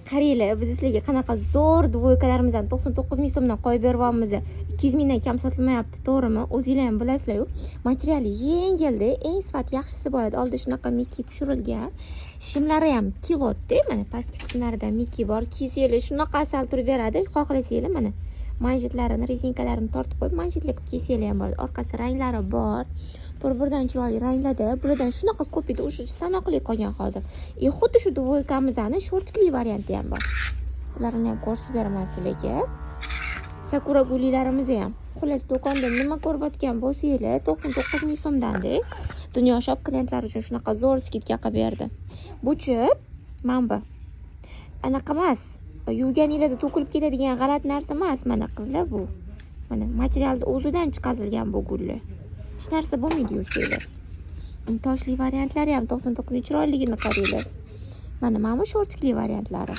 qaranglar, biz sizlarga qanaqa zo'r dvoykalarimizni 99 ming so'mdan qo'yib beryapmiz. 200 mingdan kam sotilmayapti, to'g'rimi? O'zinglar ham bilasizlar-ku. Materiali yengilda, eng sifat yaxshisi bo'ladi. Oldi shunaqa Mickey tushirilgan. Shimlari ham kilotda, mana pastki qismlarida Mickey bor. Kiysanglar shunaqa asal turib beradi. Xohlasanglar mana manjetlarini, rezinkalarini tortib qo'yib, manjetli qilib kiysanglar ham bo'ladi. Orqasi ranglari bor. Bir-biridan chiroyli ranglarda, buradan shunaqa ko'p edi, o'sha sanoqli qolgan hozir. Xuddi shu dvoykamizning shortikli varianti ham bor. Ularni ham ko'rsatib beraman sizlarga. Sakura gulilarimiz ham. Xullas, do'konda nima ko'rayotgan bo'lsanglar, 99 ming so'mdan-da. Dunyo shop klientlari uchun shunaqa zo'r skidka qilib berdi. Bu-chi, mana bu. Anaqa emas. Yuvganinglarda to'kilib ketadigan g'alati narsa emas, mana qizlar bu. Mana materialni o'zidan chiqazilgan bu gullar. Hech narsa bo'lmaydi yursanglar. Toshli variantlari ham 99 chiroyligini qaranglar. Mana bu shortikli variantlari.